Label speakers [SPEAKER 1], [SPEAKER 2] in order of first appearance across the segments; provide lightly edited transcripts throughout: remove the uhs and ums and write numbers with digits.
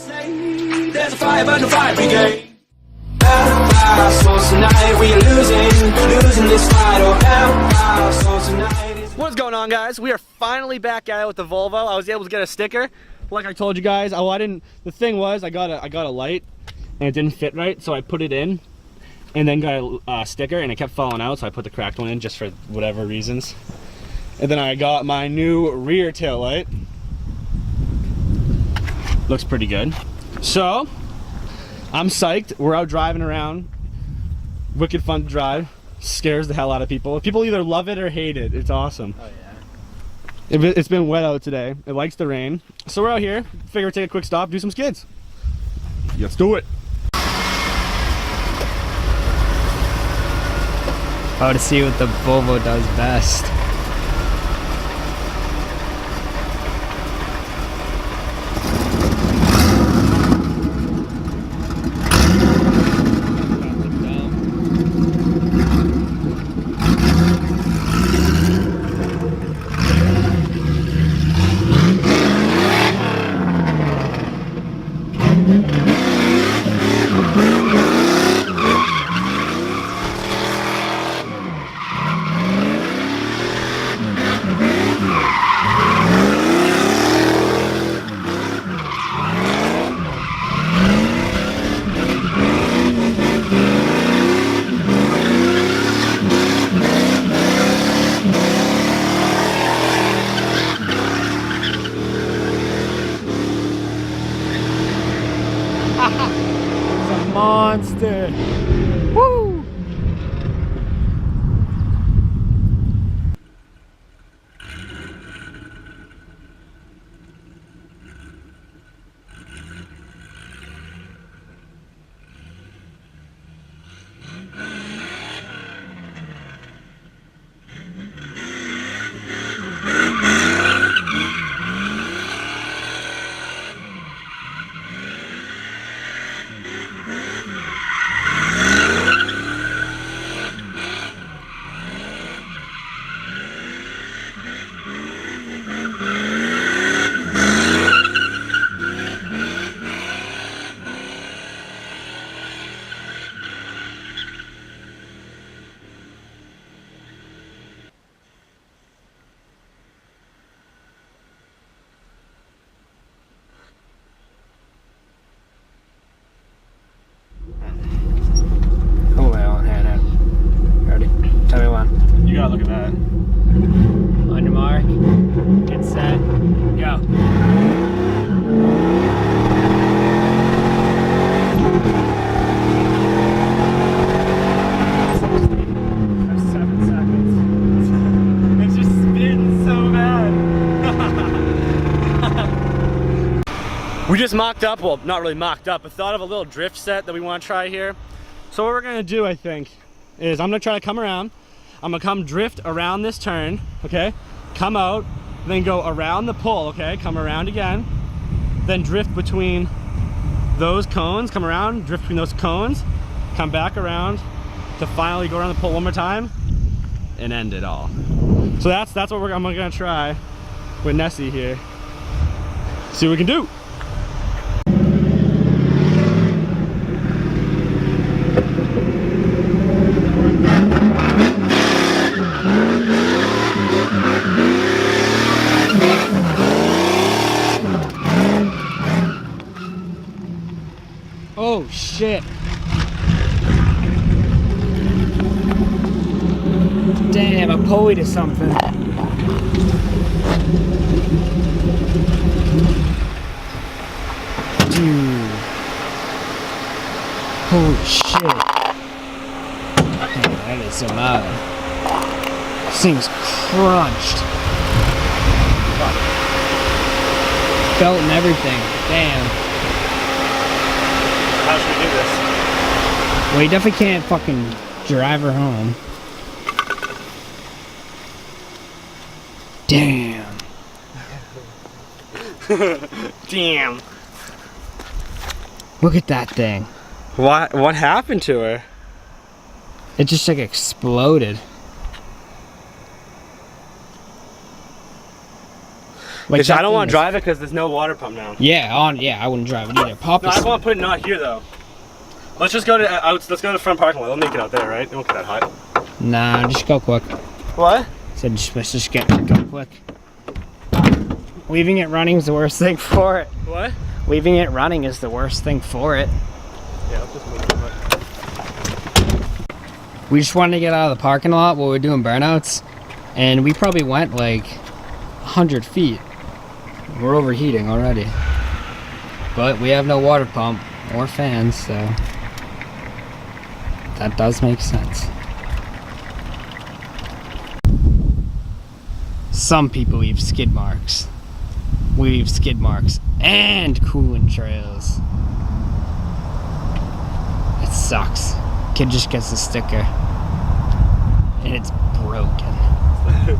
[SPEAKER 1] There's a fire burn the fire brigade. What's going on, guys? We are finally back at it with the Volvo. I was able to get a sticker, like I told you guys. Oh, I didn't. The thing was, I got a light, and it didn't fit right, so I put it in, and then got a sticker, and it kept falling out, so I put the cracked one in just for whatever reasons. And then I got my new rear tail light. Looks pretty good. So I'm psyched. We're out driving around. Wicked fun to drive. Scares the hell out of people. People either love it or hate it. It's awesome. Oh yeah. It's been wet out today. It likes the rain. So we're out here. Figure we'd take a quick stop, do some skids. Let's do it.
[SPEAKER 2] Oh, to see what the Volvo does best. Monster. Woo!
[SPEAKER 1] You gotta look at that.
[SPEAKER 2] On your mark, get set, go.
[SPEAKER 1] That's 7 seconds. It's just spinning so bad. We just mocked up, well, not really mocked up, but thought of a little drift set that we want to try here. So what we're gonna do, I think, is I'm gonna try to come around. I'm gonna come drift around this turn, okay? Come out, then go around the pull, okay? Come around again, then drift between those cones, come around, drift between those cones, come back around to finally go around the pull one more time and end it all. So that's what I'm gonna try with Nessie here. See what we can do.
[SPEAKER 2] Oh shit. Damn, a pulley to something. Dude. Holy shit. Man, that is so loud. This thing's crunched. Belt and everything. Damn.
[SPEAKER 1] How should we do this?
[SPEAKER 2] Well, you definitely can't fucking drive her home. Damn.
[SPEAKER 1] Damn.
[SPEAKER 2] Look at that thing.
[SPEAKER 1] What happened to her?
[SPEAKER 2] It just like exploded.
[SPEAKER 1] Like, I don't want to drive it because there's no water pump now.
[SPEAKER 3] Yeah, I wouldn't drive it either. Pop.
[SPEAKER 1] No, I want to put it not here though. Let's just go to let's go to the front parking lot. We'll make it out there, right? It won't get that hot.
[SPEAKER 3] Nah, just go quick.
[SPEAKER 1] What?
[SPEAKER 3] Said let's just go quick. Leaving it running is the worst thing for it.
[SPEAKER 1] What?
[SPEAKER 3] Leaving it running is the worst thing for it.
[SPEAKER 1] Yeah, let's just move it.
[SPEAKER 3] We just wanted to get out of the parking lot while we were doing burnouts, and we probably went like 100 feet. We're overheating already. But we have no water pump or fans, so that does make sense. Some people leave skid marks. We leave skid marks and coolant trails. It sucks. Kid just gets a sticker and it's broken.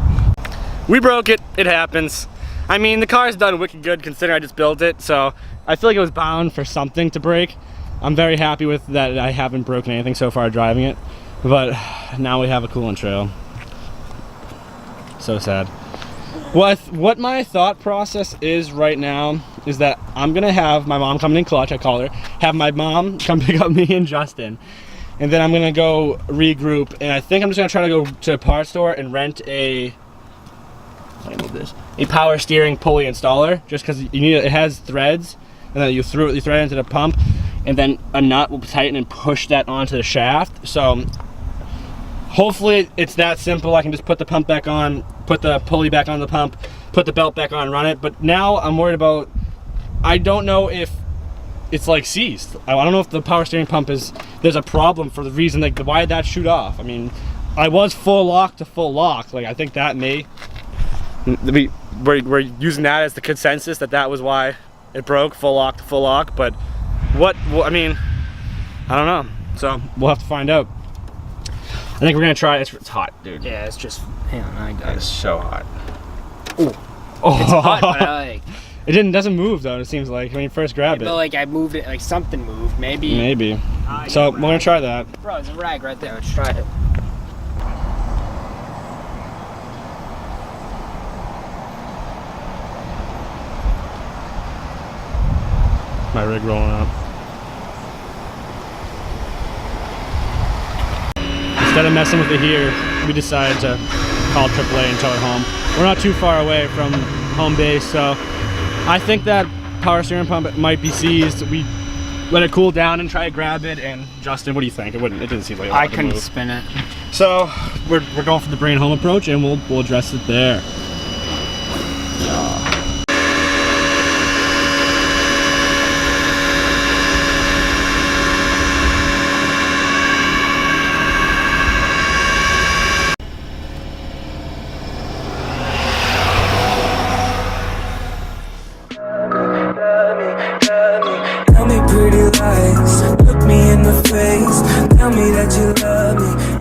[SPEAKER 1] We broke it. It happens. I mean, the car's done wicked good considering I just built it, so I feel like it was bound for something to break. I'm very happy with that I haven't broken anything so far driving it, but now we have a coolant trail. So sad. What my thought process is right now is that I'm gonna have my mom come in clutch, I call her, have my mom come pick up me and Justin, and then I'm gonna go regroup, and I think I'm just gonna try to go to a parts store and rent a power steering pulley installer, just because you need it has threads, and then you thread it into the pump, and then a nut will tighten and push that onto the shaft. So hopefully it's that simple. I can just put the pump back on, put the pulley back on the pump, put the belt back on, run it. But now I'm worried about, I don't know if it's like seized. I don't know if the power steering pump there's a problem for the reason, like why did that shoot off? I mean, I was full lock to full lock. Like I think that we're using that as the consensus that was why it broke, full lock to full lock. But I mean, I don't know. So we'll have to find out. I think we're gonna try it. It's hot, dude.
[SPEAKER 3] Yeah, it's just, hang on, I got
[SPEAKER 1] It's so hot.
[SPEAKER 3] Ooh. Oh, it's hot, but I like.
[SPEAKER 1] It doesn't move though. It seems like when you first grabbed it.
[SPEAKER 3] But like I moved it, like something moved, maybe.
[SPEAKER 1] Maybe. So we're gonna try that.
[SPEAKER 3] Bro, there's a rag right there. Let's try it.
[SPEAKER 1] My rig rolling up. Instead of messing with it here, we decided to call AAA and tow it home. We're not too far away from home base, so I think that power steering pump might be seized. We let it cool down and try to grab it. And Justin, what do you think? It didn't seem like a lot
[SPEAKER 3] I
[SPEAKER 1] to
[SPEAKER 3] couldn't
[SPEAKER 1] move.
[SPEAKER 3] spin it.
[SPEAKER 1] So we're going for the brain home approach, and we'll address it there.
[SPEAKER 4] Tell me pretty lies, look me in the face. Tell me that you love me.